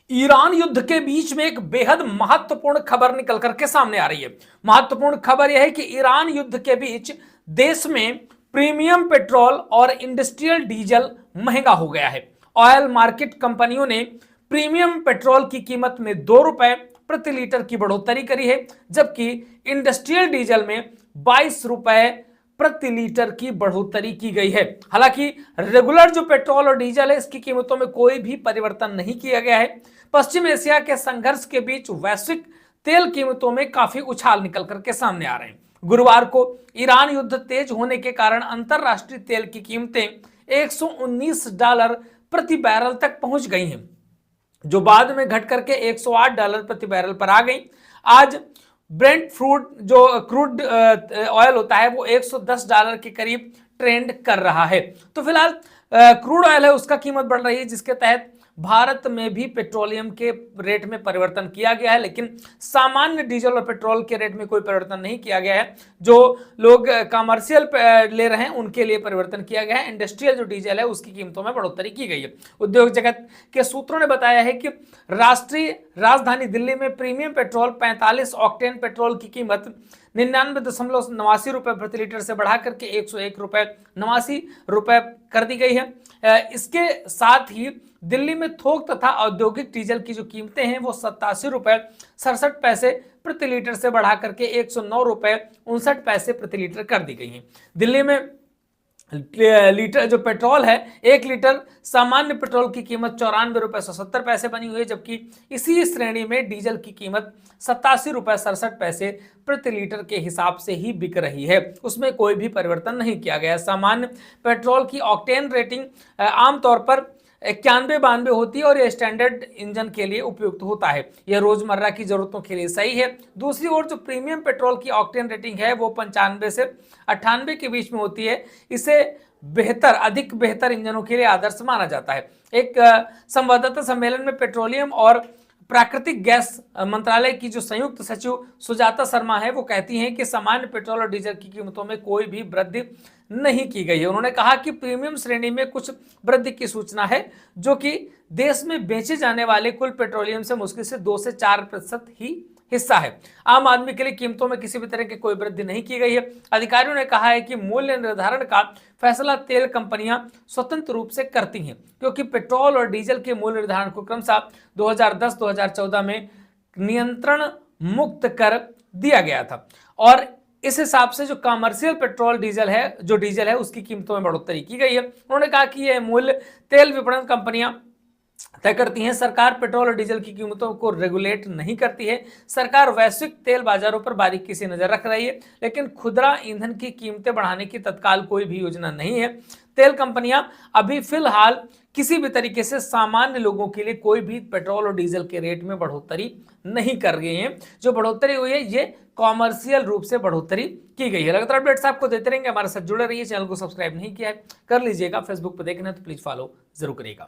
Iran युद्ध के बीच में एक बेहद महत्वपूर्ण खबर निकल करके सामने आ रही है। महत्वपूर्ण खबर यह है कि ईरान युद्ध के बीच देश में प्रीमियम पेट्रोल और इंडस्ट्रियल डीजल महंगा हो गया है। ऑयल मार्केट कंपनियों ने प्रीमियम पेट्रोल की कीमत में 2 रुपए प्रति लीटर की बढ़ोतरी करी है, जबकि इंडस्ट्रियल डीजल में 22 रुपए प्रति लीटर की बढ़ोतरी की गई है। हालांकि रेगुलर जो पेट्रोल और डीजल है, इसकी कीमतों में कोई भी परिवर्तन नहीं किया गया है। पश्चिम एशिया के संघर्ष के बीच वैश्विक तेल कीमतों में काफी उछाल निकल करके सामने आ रहे हैं। गुरुवार को ईरान युद्ध तेज होने के कारण अंतरराष्ट्रीय तेल की कीमतें $119 प्रति बैरल तक पहुंच गई हैं, जो बाद में घट करके $108 प्रति बैरल पर आ गई। आज ब्रेंट जो क्रूड ऑयल होता है वो $110 के करीब ट्रेंड कर रहा है। तो फिलहाल क्रूड ऑयल है उसका कीमत बढ़ रही है, जिसके तहत भारत में भी पेट्रोलियम के रेट में परिवर्तन किया गया है, लेकिन सामान्य डीजल और पेट्रोल के रेट में कोई परिवर्तन नहीं किया गया है। जो लोग कमर्शियल ले रहे हैं उनके लिए परिवर्तन किया गया है। इंडस्ट्रियल जो डीजल है उसकी कीमतों में बढ़ोतरी की गई है। उद्योग जगत के सूत्रों ने बताया है कि राष्ट्रीय राजधानी दिल्ली में प्रीमियम पेट्रोल 45 ऑक्टेन पेट्रोल की कीमत 99.89 रुपए प्रति लीटर से बढ़ा करके 101.89 रुपए कर दी गई है। इसके साथ ही दिल्ली में थोक तथा औद्योगिक डीजल की जो कीमतें हैं वो 87.67 रुपए प्रति लीटर से बढ़ा करके 109.59 रुपए प्रति लीटर कर दी गई हैं। दिल्ली में लीटर जो पेट्रोल है, 1 लीटर सामान्य पेट्रोल की कीमत 94.70 बनी हुई है, जबकि इसी श्रेणी में डीजल की कीमत 87.67 प्रति लीटर के हिसाब से ही बिक रही है। उसमें कोई भी परिवर्तन नहीं किया गया। सामान्य पेट्रोल की ऑक्टेन रेटिंग आमतौर पर 91-92 होती है और यह स्टैंडर्ड इंजन के लिए उपयुक्त होता है। यह रोजमर्रा की जरूरतों के लिए सही है। दूसरी ओर जो प्रीमियम पेट्रोल की ऑक्टेन रेटिंग है वो 95 से 98 के बीच में होती है। इसे अधिक बेहतर इंजनों के लिए आदर्श माना जाता है। एक संवाददाता सम्मेलन में पेट्रोलियम और प्राकृतिक गैस मंत्रालय की जो संयुक्त सचिव सुजाता शर्मा है वो कहती हैं कि सामान्य पेट्रोल और डीजल की कीमतों में कोई भी वृद्धि नहीं की गई है। उन्होंने कहा कि प्रीमियम श्रेणी में कुछ वृद्धि की सूचना है, जो कि देश में बेचे जाने वाले कुल पेट्रोलियम से मुश्किल से 2 से 4% ही हिस्सा है। आम आदमी के लिए कीमतों में किसी भी तरह की कोई वृद्धि नहीं की गई है। अधिकारियों ने कहा है कि मूल्य निर्धारण का फैसला तेल कंपनियां स्वतंत्र रूप से करती हैं, क्योंकि पेट्रोल और डीजल के मूल्य निर्धारण को क्रमशः 2010-2014 में नियंत्रण मुक्त कर दिया गया था और इस हिसाब से जो कमर्शियल पेट्रोल डीजल है उसकी कीमतों में बढ़ोतरी की गई है। उन्होंने कहा कि यह मूल्य तेल विपणन कंपनियां तय करती हैं। सरकार पेट्रोल और डीजल की कीमतों को रेगुलेट नहीं करती है। सरकार वैश्विक तेल बाजारों पर बारीकी से नजर रख रही है, लेकिन खुदरा ईंधन की कीमतें बढ़ाने की तत्काल कोई भी योजना नहीं है। तेल कंपनियां अभी फिलहाल किसी भी तरीके से सामान्य लोगों के लिए कोई भी पेट्रोल और डीजल के रेट में बढ़ोतरी नहीं कर रही हैं। जो बढ़ोतरी हुई है ये कॉमर्शियल रूप से बढ़ोतरी की गई है। लगातार अपडेट्स आपको देते रहेंगे, हमारे साथ जुड़े रहिए। चैनल को सब्सक्राइब नहीं किया है कर लीजिएगा। फेसबुक पर देखना है तो प्लीज फॉलो जरूर करिएगा।